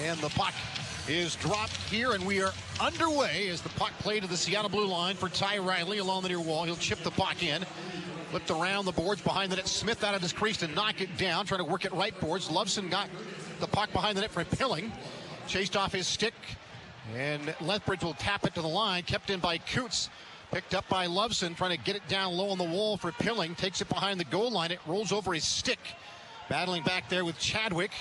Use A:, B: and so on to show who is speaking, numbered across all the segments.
A: And the puck is dropped here, and we are underway as the puck played to the Seattle blue line for Ty Riley along the near wall. He'll chip the puck in. Flipped around the boards behind the net. Smith out of his crease to knock it down, trying to work it right boards. Loveson got the puck behind the net for Pilling. Chased off his stick, and Lethbridge will tap it to the line. Kept in by Cootes. Picked up by Loveson, trying to get it down low on the wall for Pilling. Takes it behind the goal line. It rolls over his stick. Battling back there with Chadwick.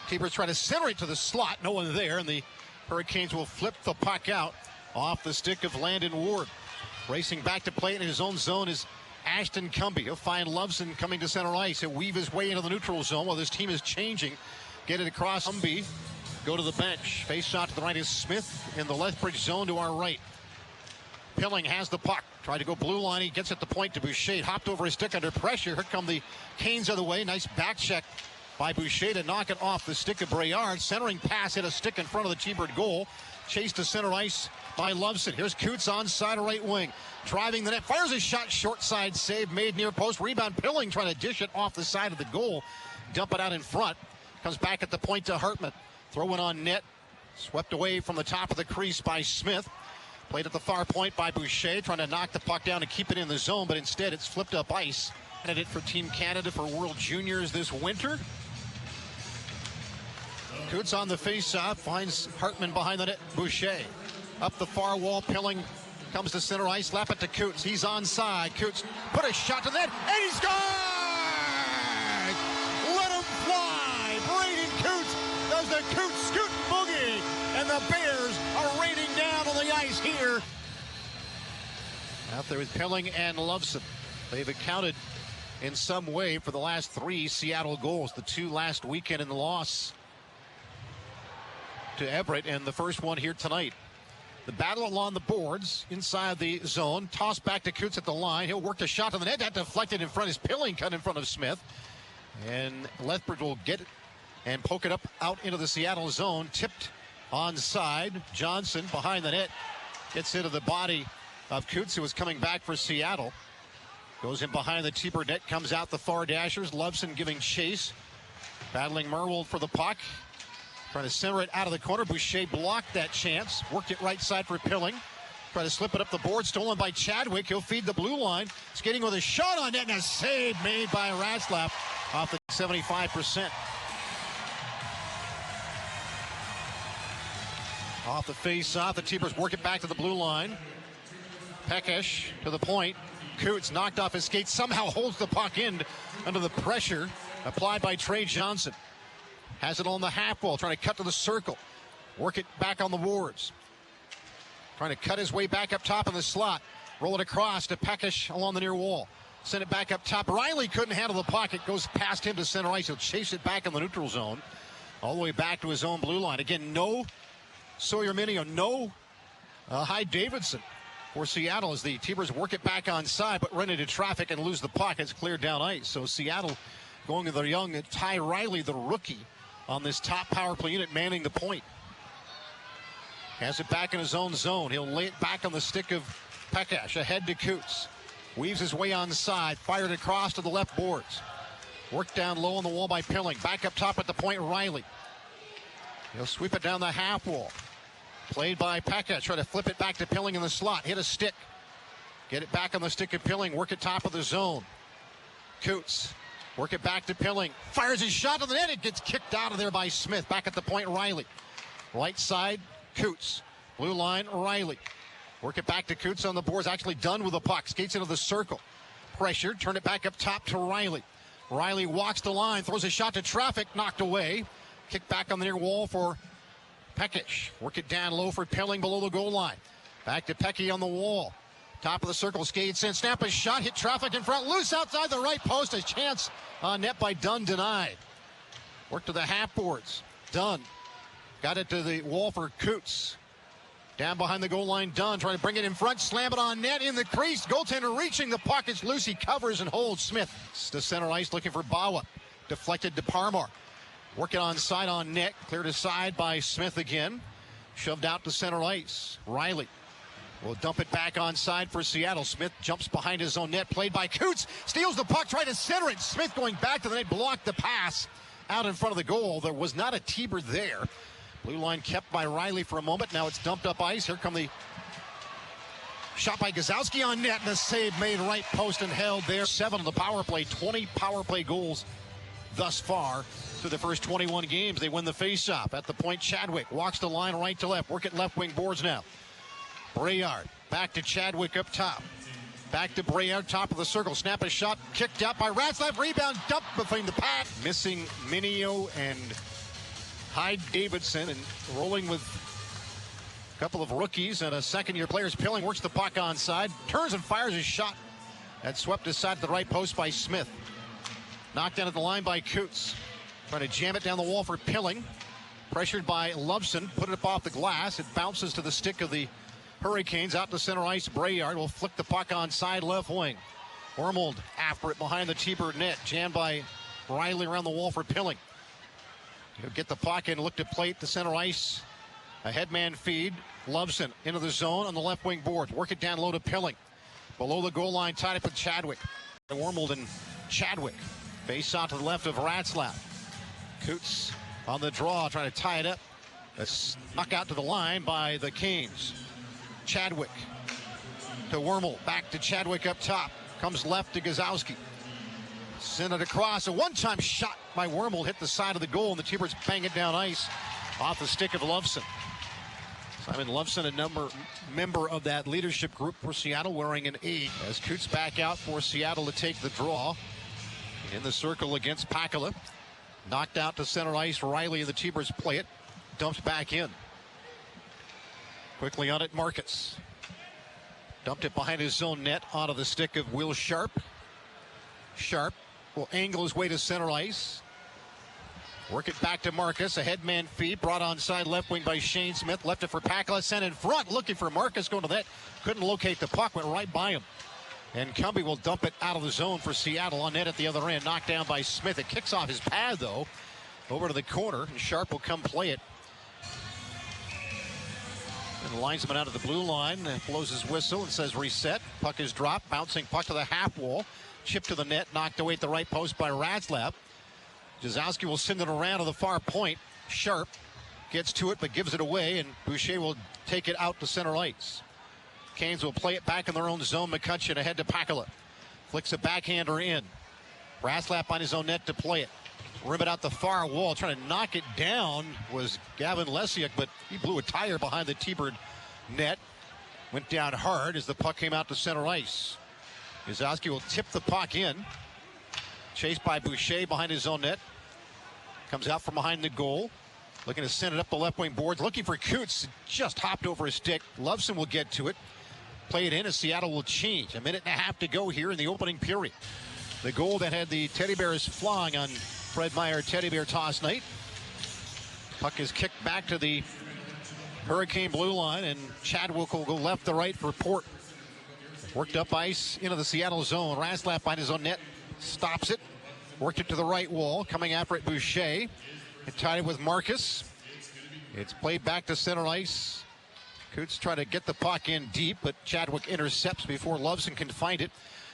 A: Keepers try to center it to the slot. No one there, and the Hurricanes will flip the puck out off the stick of Landon Ward. Racing back to play in his own zone is Ashton Cumbie. He'll find Loveson coming to center ice. He'll weave his way into the neutral zone while this team is changing. Get it across Cumbie. Go to the bench. Face shot to the right is Smith in the Lethbridge zone to our right. Pilling has the puck. Tried to go blue line. He gets at the point to Boucher. Hopped over his stick under pressure. Here come the Canes other way. Nice back check by Boucher to knock it off the stick of Braillard. Centering pass hit a stick in front of the T-Bird goal. Chased to center ice by Loveson. Here's Cootes on side of right wing. Driving the net. Fires a shot. Short side save made near post. Rebound Pilling trying to dish it off the side of the goal. Dump it out in front. Comes back at the point to Hartman. Throw it on net. Swept away from the top of the crease by Smith. Played at the far point by Boucher, trying to knock the puck down and keep it in the zone, but instead it's flipped up ice. Candidate for Team Canada for World Juniors this winter. Cootes on the face-off, finds Hartman behind the net. Boucher up the far wall. Pilling comes to center ice. Slap it to Cootes. He's onside. Cootes put a shot to the net, and he scores! Let him fly! Braeden Cootes does the Cootes scoot boogie, and the Bears are raining down on the ice here. Out there with Pilling and Loveson. They've accounted in some way for the last 3 Seattle goals. The 2 last weekend in the loss to Everett, and the first one here tonight. The battle along the boards inside the zone. Toss back to Cootes at the line. He'll work the shot to the net. That deflected in front. Is Pilling cut in front of Smith. And Lethbridge will get it and poke it up out into the Seattle zone. Tipped onside. Johnson behind the net. Gets into the body of Cootes, who was coming back for Seattle. Goes in behind the T-Bird net. Comes out the far dashers. Loveson giving chase. Battling Merwold for the puck. Trying to center it out of the corner. Boucher blocked that chance. Worked it right side for Pilling. Try to slip it up the board. Stolen by Chadwick. He'll feed the blue line. Skating with a shot on net, and a save made by Ratzlaff off the 75%. Off the face-off, the T-Birds work it back to the blue line. Pekesh to the point. Cootes knocked off his skates. Somehow holds the puck in under the pressure applied by Trey Johnson. Has it on the half wall, trying to cut to the circle. Work it back on the boards. Trying to cut his way back up top in the slot. Roll it across to Pekesh along the near wall. Send it back up top. Riley couldn't handle the puck. It goes past him to center ice. He'll chase it back in the neutral zone. All the way back to his own blue line. Again, no Sawyer Minio, no Hyde Davidson for Seattle as the T-Birds work it back on side, but run into traffic and lose the puck. It's cleared down ice. So Seattle going to their young Ty Riley, the rookie, on this top power play unit, manning the point. Has it back in his own zone. He'll lay it back on the stick of Pekesh. Ahead to Cootes. Weaves his way on the side. Fired across to the left boards. Worked down low on the wall by Pilling. Back up top at the point, Riley. He'll sweep it down the half wall. Played by Pekesh. Try to flip it back to Pilling in the slot. Hit a stick. Get it back on the stick of Pilling. Work it top of the zone. Cootes. Work it back to Pilling. Fires his shot to the net. It gets kicked out of there by Smith. Back at the point, Riley. Right side, Cootes. Blue line, Riley. Work it back to Cootes on the boards. Actually done with the puck. Skates into the circle. Pressure. Turn it back up top to Riley. Riley walks the line. Throws a shot to traffic. Knocked away. Kick back on the near wall for Pekesh. Work it down low for Pilling below the goal line. Back to Pecky on the wall. Top of the circle, skates in, snap a shot, hit traffic in front, loose outside the right post. A chance on net by Dunn, denied. Work to the half boards. Dunn got it to the wall for Cootes. Down behind the goal line, Dunn trying to bring it in front, slam it on net in the crease. Goaltender reaching the puck. It's loose. He covers and holds. Smith to center ice looking for Bawa. Deflected to Parmar. Working on side on net. Cleared aside by Smith again. Shoved out to center ice. Riley will dump it back on side for Seattle. Smith jumps behind his own net. Played by Cootes. Steals the puck. Tried to center it. Smith going back to the net. Blocked the pass out in front of the goal. There was not a T-Bird there. Blue line kept by Riley for a moment. Now it's dumped up ice. Here come the shot by Gazowski on net, and a save made right post and held there. 7 on the power play, 20 power play goals thus far through the first 21 games. They win the face-off. At the point, Chadwick walks the line right to left. Work at left wing boards now. Braillard back to Chadwick up top. Back to Braillard, top of the circle. Snap a shot, kicked out by Ratzlaff. Rebound, dumped between the pack. Missing Minio and Hyde Davidson, and rolling with a couple of rookies and a second-year player. Pilling works the puck onside, turns and fires his shot. That's swept aside to the right post by Smith. Knocked down at the line by Cootes. Trying to jam it down the wall for Pilling. Pressured by Loveson, put it up off the glass. It bounces to the stick of the Hurricanes. Out to center ice. Braillard will flick the puck onside left wing. Wormold after it behind the T-Bird net. Jammed by Riley around the wall for Pilling. He'll get the puck and look to plate the center ice. A headman feed. Loveson into the zone on the left wing boards. Work it down low to Pilling. Below the goal line, tied up with Chadwick. Wormold and Chadwick. Face out to the left of Ratzlaff. Cootes on the draw, trying to tie it up. A snuck out to the line by the Canes. Chadwick to Wormold. Back to Chadwick up top. Comes left to Gazowski. Send it across. A one-time shot by Wormold hit the side of the goal, and the T-Birds bang it down ice off the stick of Loveson. Simon Loveson, a member of that leadership group for Seattle, wearing an 8. As Cootes back out for Seattle to take the draw. In the circle against Pakala. Knocked out to center ice. Riley and the T-Birds play it. Dumps back in. Quickly on it, Marcus. Dumped it behind his own net onto the stick of Will Sharp. Sharp will angle his way to center ice. Work it back to Marcus. A headman feed brought onside left wing by Shane Smith. Left it for Pakala. Sent in front. Looking for Marcus going to that. Couldn't locate the puck. Went right by him. And Cumbie will dump it out of the zone for Seattle on net at the other end. Knocked down by Smith. It kicks off his pad, though, over to the corner. And Sharp will come play it. And the linesman out of the blue line blows his whistle and says reset. Puck is dropped. Bouncing puck to the half wall. Chipped to the net. Knocked away at the right post by Ratzlaff. Jazowski will send it around to the far point. Sharp gets to it but gives it away. And Boucher will take it out to center ice. Canes will play it back in their own zone. McCutcheon ahead to Pakala. Flicks a backhander in. Ratzlaff on his own net to play it. Rim it out the far wall. Trying to knock it down was Gavin Lesiak, but he blew a tire behind the T-Bird net. Went down hard as the puck came out to center ice. Gazowski will tip the puck in. Chased by Boucher behind his own net. Comes out from behind the goal. Looking to send it up the left wing boards. Looking for Cootes. Just hopped over his stick. Loveson will get to it. Play it in as Seattle will change. A minute and a half to go here in the opening period. The goal that had the Teddy Bears flying on Fred Meyer Teddy Bear toss night. Puck is kicked back to the Hurricane blue line, and Chadwick will go left to right for Port. Worked up ice into the Seattle zone. Ratzlaff behind his own net. Stops it. Worked it to the right wall. Coming after it, Boucher. And tied it with Marcus. It's played back to center ice. Cootes trying to get the puck in deep, but Chadwick intercepts before Loveson can find it.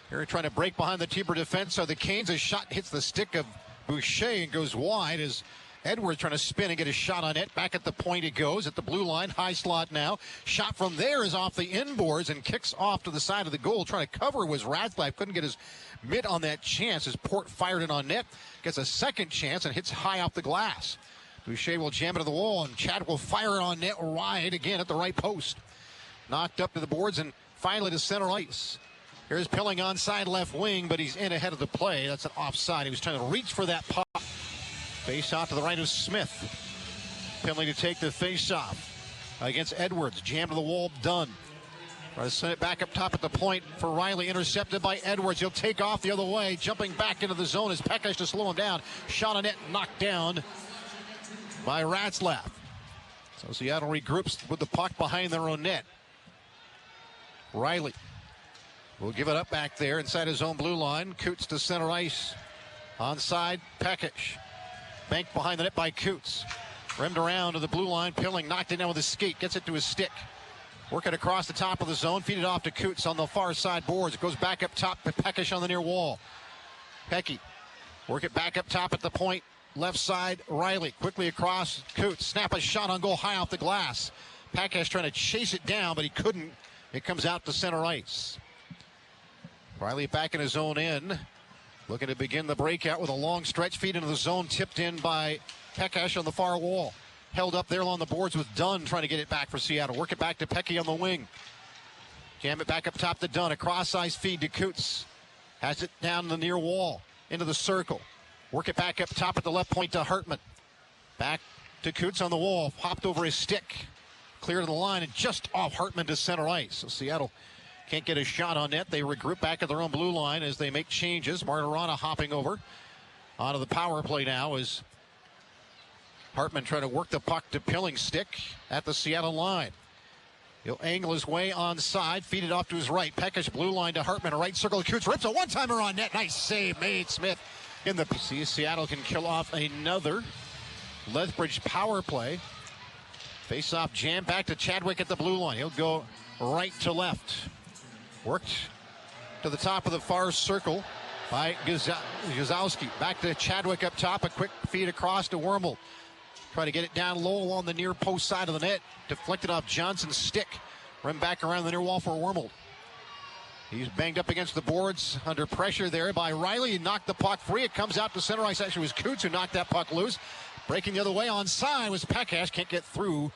A: They're trying to break behind the T-Bird defense, so the Canes' shot hits the stick of Boucher and goes wide as Edwards trying to spin and get a shot on it. Back at the point it goes at the blue line. High slot now. Shot from there is off the inboards and kicks off to the side of the goal. Trying to cover was Ratzlaff. Couldn't get his mitt on that chance as Port fired it on net. Gets a second chance and hits high off the glass. Boucher will jam it to the wall, and Chad will fire it on net wide again at the right post. Knocked up to the boards and finally to center ice. Here's Pilling onside left wing, but he's in ahead of the play. That's an offside. He was trying to reach for that puck. Face off to the right of Smith. Pilling to take the face off against Edwards. Jammed to the wall, done. Try to send it back up top at the point for Riley. Intercepted by Edwards. He'll take off the other way. Jumping back into the zone is Pekish to slow him down. Shot on net, knocked down by Ratzlaff. So Seattle regroups with the puck behind their own net. Riley will give it up back there inside his own blue line. Cootes to center ice. Onside, Pekish. Banked behind the net by Cootes. Rimmed around to the blue line. Pilling knocked it down with his skate. Gets it to his stick. Working across the top of the zone. Feed it off to Cootes on the far side boards. It goes back up top to Pekish on the near wall. Pecky. Work it back up top at the point. left side. Riley quickly across. Cootes snap a shot on goal high off the glass. Pakesh trying to chase it down, but he couldn't. It comes out to center ice. Riley back in his own end. Looking to begin the breakout with a long stretch feed into the zone. Tipped in by Pakesh on the far wall. Held up there along the boards with Dunn trying to get it back for Seattle. Work it back to Pecky on the wing. Jam it back up top to Dunn. A cross-ice feed to Cootes. Has it down the near wall. Into the circle. Work it back up top at the left point to Hartman. Back to Cootes on the wall. Hopped over his stick. Clear to the line and just off Hartman to center ice. So Seattle can't get a shot on net. They regroup back at their own blue line as they make changes. Martirana hopping over onto the power play now as Hartman trying to work the puck to Pilling's stick at the Seattle line. He'll angle his way onside, feed it off to his right. Pekish blue line to Hartman, a right circle. Cootes rips a one-timer on net. Nice save made. Smith in the... See, Seattle can kill off another Lethbridge power play. Face-off jam back to Chadwick at the blue line. He'll go right to left. Worked to the top of the far circle by Gazowski. Back to Chadwick up top. A quick feed across to Wormel. Try to get it down low along the near post side of the net. Deflected off Johnson's stick. Run back around the near wall for Wormel. He's banged up against the boards under pressure there by Riley. He knocked the puck free. It comes out to center ice. Actually, it was Cootes who knocked that puck loose. Breaking the other way onside was Pakesh. Can't get through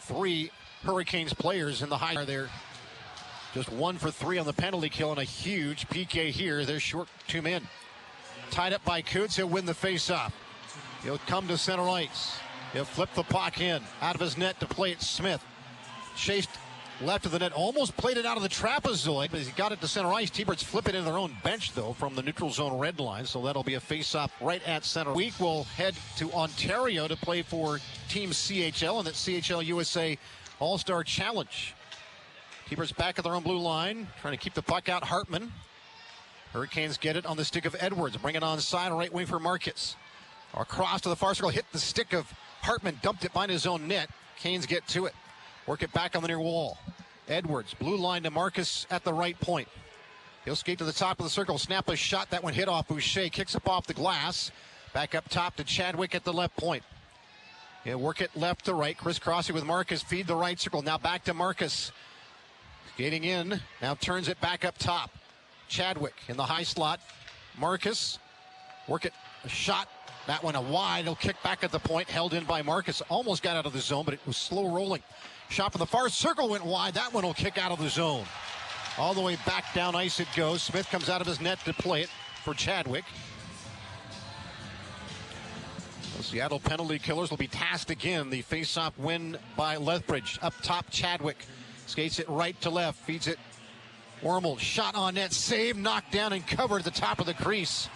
A: three Hurricanes players in the high there. Just 1 for 3 on the penalty kill and a huge PK here. They're short 2 men. Tied up by Cootes. He'll win the face-off. He'll come to center ice. He'll flip the puck in out of his net to play it Smith. Chased left of the net. Almost played it out of the trapezoid, but he got it to center ice. T-Birds flip it into their own bench, though, from the neutral zone red line. So that'll be a face-off right at center. Week we'll head to Ontario to play for Team CHL and that CHL USA All-Star Challenge. T-Birds back at their own blue line, trying to keep the puck out. Hartman. Hurricanes get it on the stick of Edwards. Bring it onside, right wing for Marcus. Across to the far circle, hit the stick of Hartman, dumped it behind his own net. Canes get to it. Work it back on the near wall. Edwards, blue line to Marcus at the right point. He'll skate to the top of the circle, snap a shot. That one hit off Boucher, kicks up off the glass. Back up top to Chadwick at the left point. He'll work it left to right, crisscrossing with Marcus, feed the right circle. Now back to Marcus. Skating in, now turns it back up top. Chadwick in the high slot. Marcus, work it, a shot. That one a wide, he'll kick back at the point, held in by Marcus. Almost got out of the zone, but it was slow rolling. Shot from the far circle went wide. That one will kick out of the zone. All the way back down ice it goes. Smith comes out of his net to play it for Chadwick. The Seattle penalty killers will be tasked again. The face-off win by Lethbridge. Up top, Chadwick skates it right to left, feeds it. Wormel, shot on net, save, knocked down and covered at the top of the crease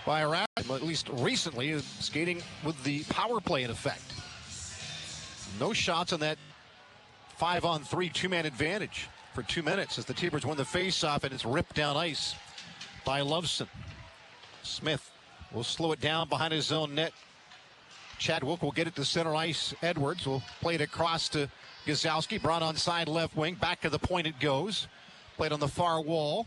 A: by Rapp. At least recently, is skating with the power play in effect. No shots on that 5-on-3 two-man advantage for 2 minutes as the T-Birds win the face-off, and it's ripped down ice by Loveson. Smith will slow it down behind his own net. Chadwick will get it to center ice. Edwards will play it across to Gazowski, brought on side left wing. Back to the point it goes. Played on the far wall.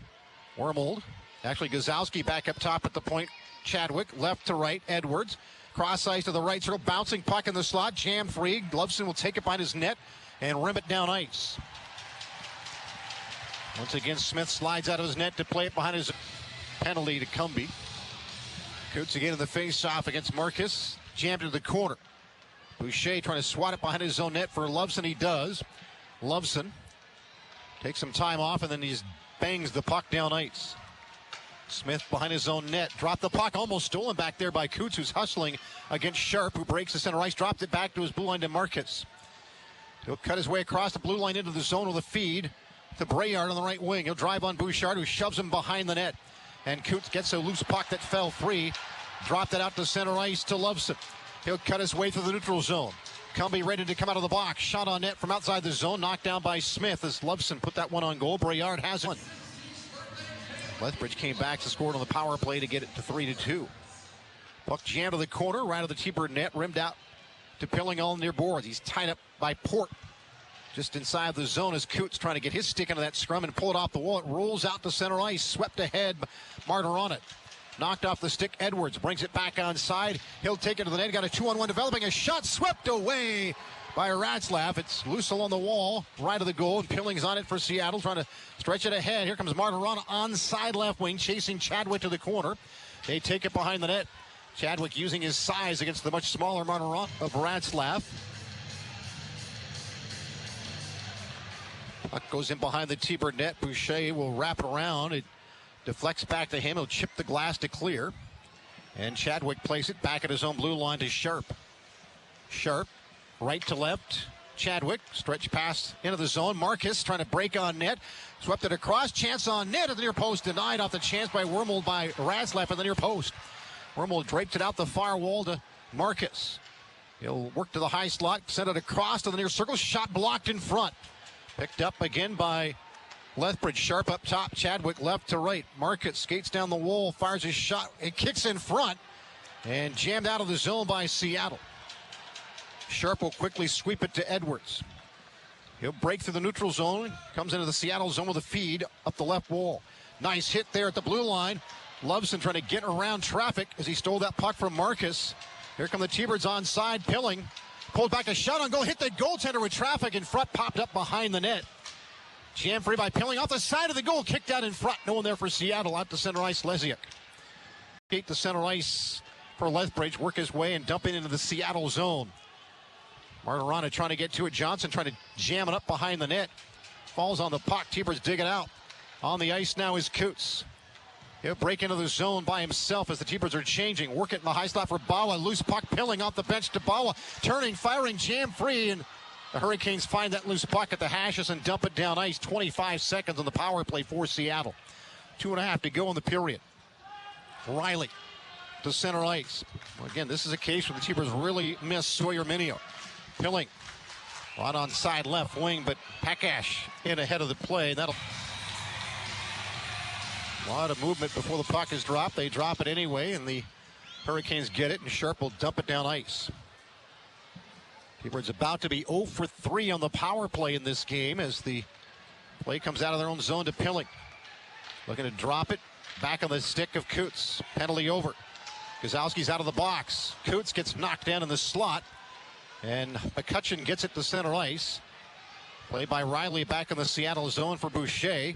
A: Wormold. Actually, Gazowski back up top at the point. Chadwick, left to right. Edwards. Cross ice to the right circle. Bouncing puck in the slot. Jam free. Loveson will take it behind his net and rim it down ice. Once again, Smith slides out of his net to play it behind his penalty to Cumbie. Cootes again in the face-off against Marcus. Jammed into the corner. Boucher trying to swat it behind his own net for Loveson. He does. Loveson takes some time off and then he bangs the puck down ice. Smith behind his own net. Dropped the puck, almost stolen back there by Cootes, who's hustling against Sharp, who breaks the center ice. Dropped it back to his blue line to Marcus. He'll cut his way across the blue line into the zone with a feed to Braillard on the right wing. He'll drive on Bouchard, who shoves him behind the net. And Cootes gets a loose puck that fell free. Dropped it out to center ice to Loveson. He'll cut his way through the neutral zone. Cumbie ready to come out of the box. Shot on net from outside the zone. Knocked down by Smith as Loveson put that one on goal. Braillard has it. Lethbridge came back to score on the power play to get it to 3-2. Puck jammed to the corner, right of the T-Bird net, rimmed out to Pilling on near boards. He's tied up by Port just inside the zone as Cootes trying to get his stick into that scrum and pull it off the wall. It rolls out to center ice, swept ahead. Martirana knocked off the stick. Edwards brings it back onside. He'll take it to the net. Got a 2-on-1 developing. A shot swept away by Ratzlaff. It's loose along the wall, right of the goal, and Pilling's on it for Seattle, trying to stretch it ahead. Here comes Martirana on side left wing, chasing Chadwick to the corner. They take it behind the net. Chadwick using his size against the much smaller Martirana of Ratzlaff. Puck goes in behind the T-Bird net. Boucher will wrap it around. It deflects back to him. He'll chip the glass to clear. And Chadwick plays it back at his own blue line to Sharp. Sharp, right to left. Chadwick, stretch pass into the zone. Marcus trying to break on net. Swept it across. Chance on net at the near post. Denied off the chance by Wormold by Ratzlaff at the near post. Wormold draped it out the far wall to Marcus. He'll work to the high slot. Send it across to the near circle. Shot blocked in front. Picked up again by Lethbridge. Sharp up top. Chadwick left to right. Marcus skates down the wall. Fires his shot. It kicks in front. And jammed out of the zone by Seattle. Sharp will quickly sweep it to Edwards. He'll break through the neutral zone. Comes into the Seattle zone with a feed up the left wall. Nice hit there at the blue line. Loveson trying to get around traffic as he stole that puck from Marcus. Here come the T-Birds onside. Pilling pulled back a shot on goal. Hit the goaltender with traffic in front. Popped up behind the net. Jam free by Pilling off the side of the goal. Kicked out in front. No one there for Seattle. Out to center ice. Lesiak. Skate to center ice for Lethbridge. Work his way and dump it into the Seattle zone. Martirana trying to get to it. Johnson trying to jam it up behind the net. Falls on the puck. T-Birds dig it out. On the ice now is Cootes. He'll break into the zone by himself as the T-Birds are changing. Work it in the high slot for Bawa. Loose puck. Pilling off the bench to Bawa. Turning, firing, jam free. And the Hurricanes find that loose puck at the hashes and dump it down ice. 25 seconds on the power play for Seattle. 2.5 to go in the period. Riley to center ice. Well, again, this is a case where the T-Birds really miss Sawyer Minio. Pilling right on side left wing, but Pakash in ahead of the play. That'll a lot of movement before the puck is dropped. They drop it anyway, and the Hurricanes get it, and Sharp will dump it down ice. T-Birds about to be 0 for 3 on the power play in this game as the play comes out of their own zone to Pilling. Looking to drop it back on the stick of Cootes. Penalty over. Gazowski's out of the box. Cootes gets knocked down in the slot, and McCutcheon gets it to center ice. Play by Riley back in the Seattle zone for Boucher.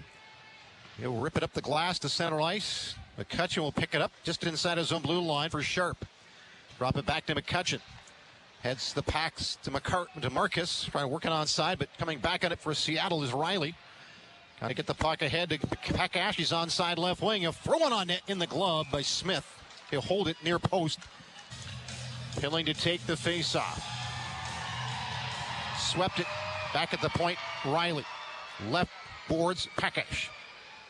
A: He'll rip it up the glass to center ice. McCutcheon will pick it up just inside his own blue line for Sharp. Drop it back to McCutcheon. Heads the packs to Marcus. Trying to work it onside, but coming back at it for Seattle is Riley. Got to get the puck ahead to Pakash. He's onside left wing. He'll throw it on net in the glove by Smith. He'll hold it near post. Pilling to take the face-off. Swept it back at the point. Riley. Left boards Pakash.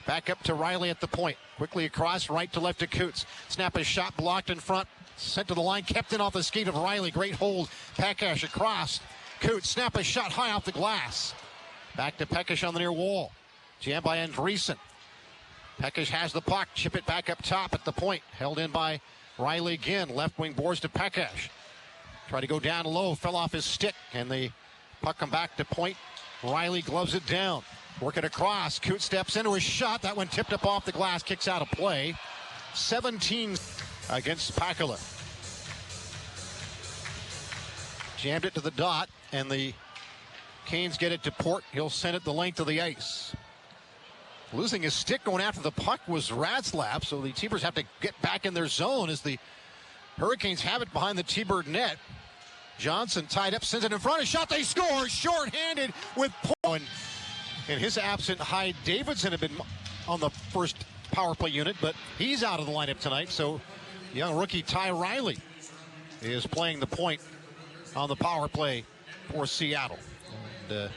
A: Back up to Riley at the point. Quickly across, right to left to Cootes. Snap a shot blocked in front. Sent to the line, kept in off the skate of Riley. Great hold. Pakash across. Cootes snap a shot high off the glass. Back to Pekash on the near wall. Jammed by Andreessen. Pekash has the puck. Chip it back up top at the point. Held in by Riley again. Left wing boards to Pekash. Tried to go down low. Fell off his stick. And the puck come back to point. Riley gloves it down. Work it across. Coote steps into a shot. That one tipped up off the glass. Kicks out of play. 17 against Pakula. Jammed it to the dot. And the Canes get it to Port. He'll send it the length of the ice. Losing his stick going after the puck was Ratzlaff. So the T-Birds have to get back in their zone as the Hurricanes have it behind the T-Bird net. Johnson tied up. Sends it in front. A shot. They score. Shorthanded with Port. In his absent, Hyde Davidson had been on the first power play unit, but he's out of the lineup tonight. So young rookie Ty Riley is playing the point on the power play for Seattle. And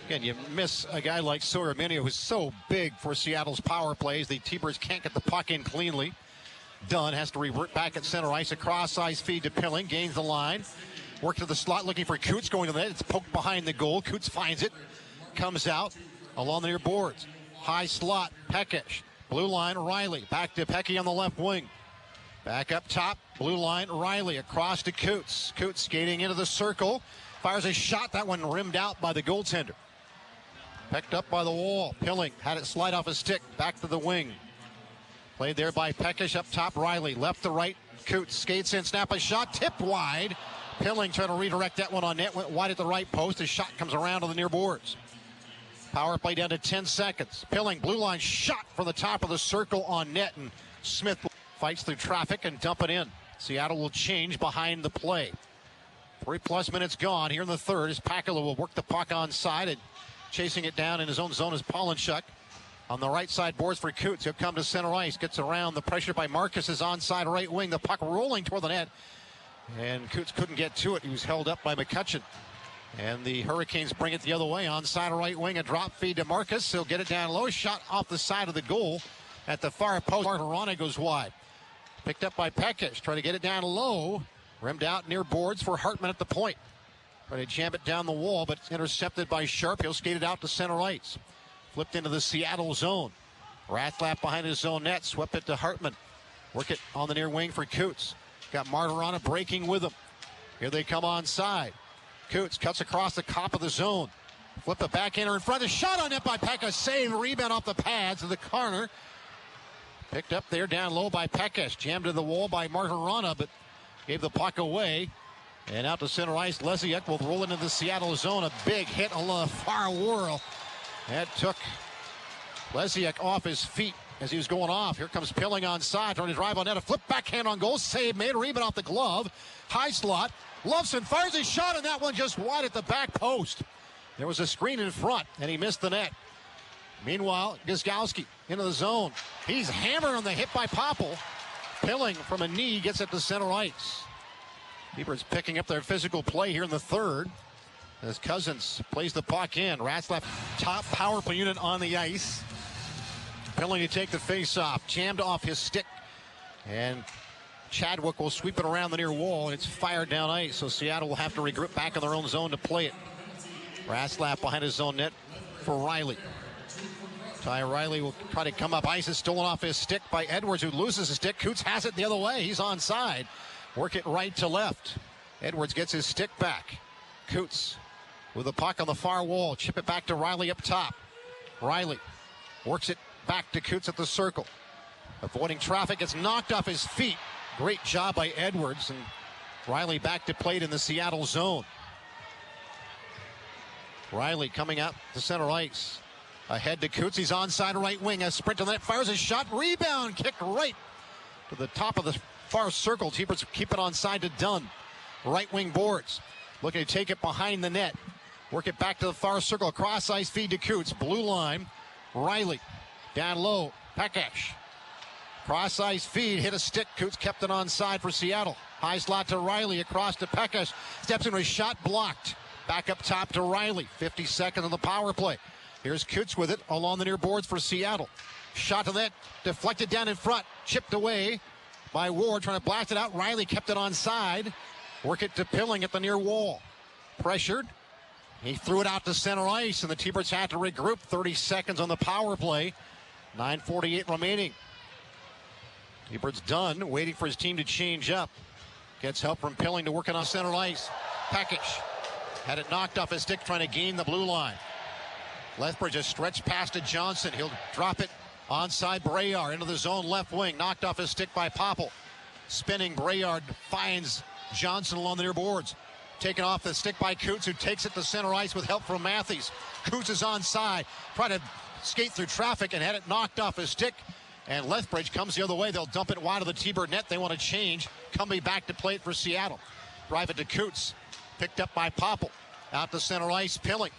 A: again, you miss a guy like Sawyer Minio, who's so big for Seattle's power plays. The T-Birds can't get the puck in cleanly. Dunn has to revert back at center ice. A cross-ice feed to Pilling. Gains the line. Work to the slot looking for Cootes going to the net. It's poked behind the goal. Cootes finds it. Comes out along the near boards. High slot, Pekash. Blue line, Riley. Back to Pecky on the left wing. Back up top, blue line, Riley. Across to Cootes. Cootes skating into the circle. Fires a shot. That one rimmed out by the goaltender. Picked up by the wall. Pilling had it slide off his stick. Back to the wing. Played there by Peckish up top. Riley left to right. Cootes skates in, snap a shot, tipped wide. Pilling trying to redirect that one on net. Went wide at the right post. His shot comes around to the near boards. Power play down to 10 seconds. Pilling, blue line shot from the top of the circle on net. And Smith fights through traffic and dump it in. Seattle will change behind the play. 3+ minutes gone here in the third as Pakala will work the puck onside, and chasing it down in his own zone is Pollinchuk. On the right side boards for Cootes. He'll come to center ice. Gets around the pressure by Marcus is onside right wing. The puck rolling toward the net. And Cootes couldn't get to it. He was held up by McCutcheon. And the Hurricanes bring it the other way. Onside right wing. A drop feed to Marcus. He'll get it down low. Shot off the side of the goal at the far post. Martirana goes wide. Picked up by Peckish. Trying to get it down low. Rimmed out near boards for Hartman at the point. Trying to jam it down the wall, but it's intercepted by Sharp. He'll skate it out to center ice. Flipped into the Seattle zone. Rathlat behind his own net. Swept it to Hartman. Work it on the near wing for Cootes. Got Martirana breaking with him. Here they come onside. Cootes cuts across the top of the zone. Flip the backhander in front. A shot on net by Pekka. Save. Rebound off the pads of the corner. Picked up there down low by Peckish. Jammed to the wall by Martirana, but gave the puck away. And out to center ice. Lesiak will roll into the Seattle zone. A big hit on the far whirl. That took Lesiak off his feet as he was going off. Here comes Pilling onside, trying to drive on net. A flip backhand on goal. Save made. Rebound off the glove. High slot. Loveson fires his shot, and that one just wide at the back post. There was a screen in front, and he missed the net. Meanwhile, Guzgowski into the zone. He's hammered on the hit by Popple. Pilling from a knee gets it to center ice. Beaver's picking up their physical play here in the third as Cousins plays the puck in. Ratzlaff, top power play unit on the ice. Pilling to take the face-off. Jammed off his stick. And Chadwick will sweep it around the near wall, and it's fired down ice. So Seattle will have to regroup back in their own zone to play it. Ratzlaff behind his own net for Riley. Ty Riley will try to come up. Ice is stolen off his stick by Edwards, who loses his stick. Cootes has it the other way. He's onside. Work it right to left. Edwards gets his stick back. Cootes with the puck on the far wall. Chip it back to Riley up top. Riley works it back to Cootes at the circle. Avoiding traffic. Gets knocked off his feet. Great job by Edwards. And Riley back to plate in the Seattle zone. Riley coming out to center ice. Ahead to Cootes. He's onside right wing. A sprint to the net. Fires a shot. Rebound. Kicked right to the top of the far circle. Keepers keep it onside to Dunn. Right wing boards. Looking to take it behind the net. Work it back to the far circle. Cross ice feed to Cootes. Blue line. Riley. Down low. Pekash. Cross ice feed. Hit a stick. Cootes kept it onside for Seattle. High slot to Riley. Across to Pekash. Steps into a shot. Blocked. Back up top to Riley. 50 seconds on the power play. Here's Cootes with it along the near boards for Seattle. Shot to that. Deflected down in front. Chipped away by Ward. Trying to blast it out. Riley kept it onside. Work it to Pilling at the near wall. Pressured. He threw it out to center ice, and the T-Birds had to regroup. 30 seconds on the power play. 9:48 remaining. T-Birds done, waiting for his team to change up. Gets help from Pilling to work it on center ice. Peckish had it knocked off his stick, trying to gain the blue line. Lethbridge just stretched past to Johnson. He'll drop it onside Braillard into the zone left wing. Knocked off his stick by Popple. Spinning Braillard finds Johnson along the near boards. Taken off the stick by Cootes, who takes it to center ice with help from Matthews. Cootes is onside. Trying to skate through traffic and had it knocked off his stick. And Lethbridge comes the other way. They'll dump it wide of the T-Bird net. They want to change. Cumbie back to play it for Seattle. Drive it to Cootes. Picked up by Popple. Out to center ice, Pilling.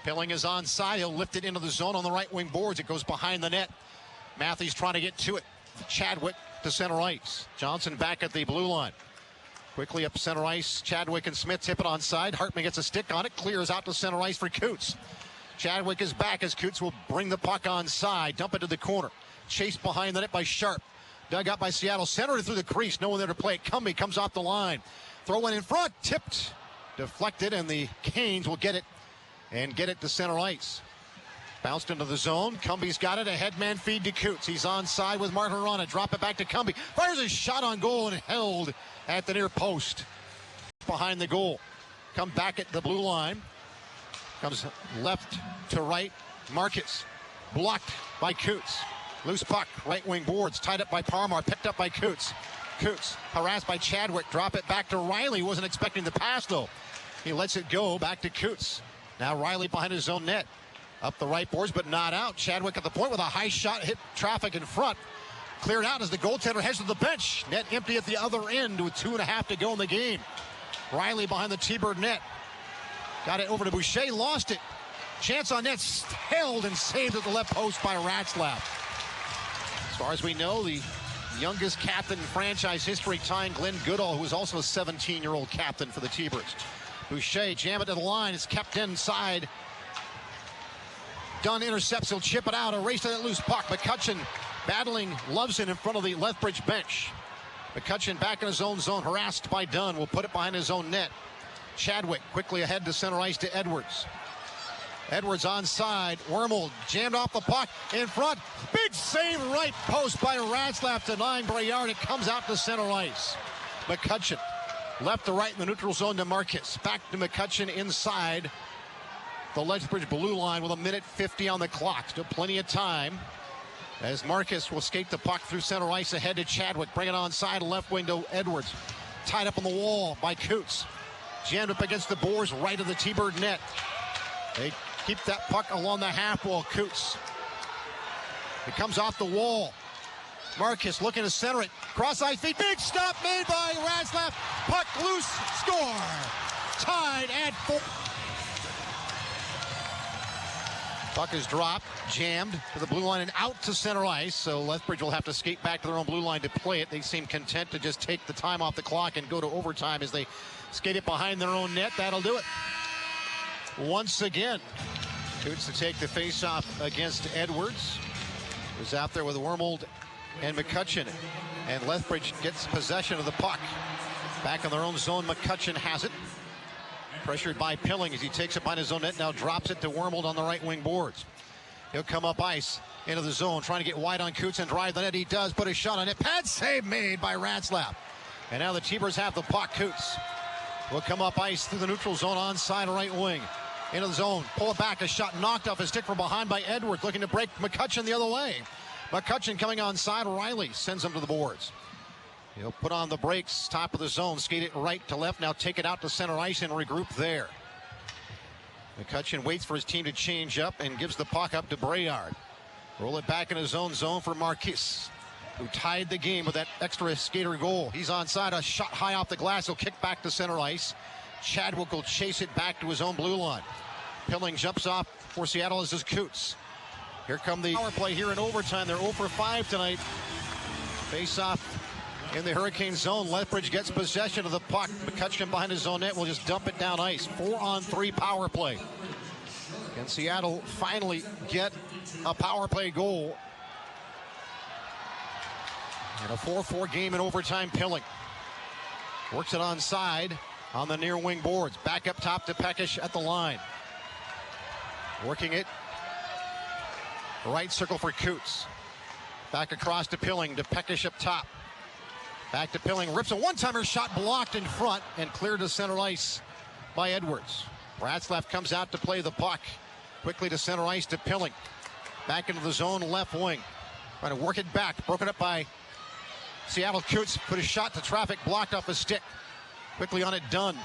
A: Pilling is onside. He'll lift it into the zone on the right wing boards. It goes behind the net. Matthews trying to get to it. Chadwick to center ice. Johnson back at the blue line. Quickly up center ice. Chadwick and Smith tip it onside. Hartman gets a stick on it. Clears out to center ice for Cootes. Chadwick is back as Cootes will bring the puck onside. Dump it to the corner. Chased behind the net by Sharp. Dug out by Seattle. Centered through the crease. No one there to play it. Cumbie comes off the line. Throw it in front. Tipped. Deflected, and the Canes will get it and get it to center ice. Bounced into the zone. Cumbie's got it. A headman feed to Cootes. He's onside with Martirana. Drop it back to Cumbie. Fires a shot on goal and held at the near post. Behind the goal. Come back at the blue line. Comes left to right. Marcus. Blocked by Cootes. Loose puck, right wing boards, tied up by Parmar, picked up by Cootes. Cootes harassed by Chadwick, drop it back to Riley. Wasn't expecting the pass though. He lets it go back to Cootes. Now Riley behind his own net. Up the right boards, but not out. Chadwick at the point with a high shot, hit traffic in front. Cleared out as the goaltender heads to the bench. Net empty at the other end with 2.5 to go in the game. Riley behind the T-Bird net. Got it over to Boucher, lost it. Chance on net, held and saved at the left post by Ratzlaff. As far as we know, the youngest captain in franchise history, tying Glenn Goodall, who was also a 17-year-old captain for the T-Birds. Boucher, jam it to the line. It's kept inside. Dunn intercepts, he'll chip it out, a race to that loose puck. McCutcheon battling Loveson in front of the Lethbridge bench. McCutcheon back in his own zone, harassed by Dunn, will put it behind his own net. Chadwick quickly ahead to center ice to Edwards. Edwards onside, Wormald jammed off the puck in front. Big save right post by Ratzlaff, denying Braillard. It comes out to center ice. McCutcheon left to right in the neutral zone to Marcus. Back to McCutcheon inside the Lethbridge blue line with 1:50 on the clock. Still plenty of time as Marcus will skate the puck through center ice ahead to Chadwick. Bring it onside, left wing to Edwards. Tied up on the wall by Cootes. Jammed up against the boards right of the T-Bird net. They keep that puck along the half wall. Cootes. It comes off the wall. Marcus looking to center it. Cross ice feed. Big stop made by Ratzlaff. Puck loose. Score. Tied at 4. Puck is dropped, jammed to the blue line and out to center ice. So Lethbridge will have to skate back to their own blue line to play it. They seem content to just take the time off the clock and go to overtime as they skate it behind their own net. That'll do it. Once again, Cootes to take the face-off against Edwards. Who's out there with Wormald and McCutcheon. And Lethbridge gets possession of the puck. Back in their own zone, McCutcheon has it. Pressured by Pilling as he takes it behind his own net. Now drops it to Wormald on the right wing boards. He'll come up ice into the zone, trying to get wide on Cootes and drive the net. He does, put a shot on it. Pad save made by Ratzlaff. And now the T-Birds have the puck. Cootes will come up ice through the neutral zone, onside right wing. Into the zone, pull it back, a shot knocked off his stick from behind by Edwards, looking to break McCutcheon the other way. McCutcheon coming onside, Riley sends him to the boards. He'll put on the brakes, top of the zone, skate it right to left, now take it out to center ice and regroup there. McCutcheon waits for his team to change up and gives the puck up to Braillard. Roll it back in his own zone for Marquis, who tied the game with that extra skater goal. He's onside, a shot high off the glass, he'll kick back to center ice. Chadwick will chase it back to his own blue line. Pilling jumps off for Seattle as is Cootes. Here come the power play here in overtime. They're 0 for 5 tonight. Face off in the Hurricane zone. Lethbridge gets possession of the puck. McCutcheon behind his own net will just dump it down ice. 4-on-3 power play. Can Seattle finally get a power play goal? And a 4-4 game in overtime. Pilling works it onside on the near wing boards. Back up top to Peckish at the line. Working it. Right circle for Cootes. Back across to Pilling, to Peckish up top. Back to Pilling, rips a one-timer shot blocked in front and cleared to center ice by Edwards. Ratzlaff comes out to play the puck. Quickly to center ice to Pilling. Back into the zone, left wing. Trying to work it back, broken up by Seattle. Cootes put a shot to traffic, blocked off his stick. Quickly on it, Dunn.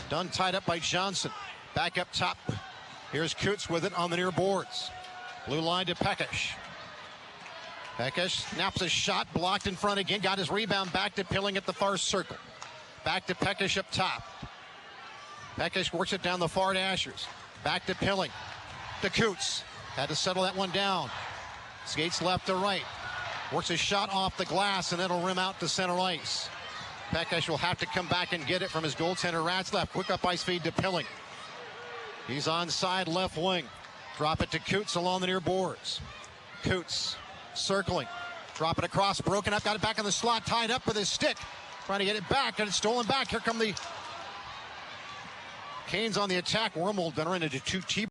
A: Dunn tied up by Johnson. Back up top. Here's Cootes with it on the near boards. Blue line to Peckish. Peckish snaps a shot, blocked in front again, got his rebound back to Pilling at the far circle. Back to Peckish up top. Peckish works it down the far dashers. Back to Pilling. To Cootes. Had to settle that one down. Skates left to right. Works a shot off the glass and it'll rim out to center ice. Peckish will have to come back and get it from his goaltender Ratzlaff. Quick up ice feed to Pilling. He's onside left wing. Drop it to Cootes along the near boards. Cootes circling. Drop it across, broken up, got it back in the slot, tied up with his stick. Trying to get it back, and it's stolen back. Here come the Canes on the attack. Wormald then ran into two T-Birds.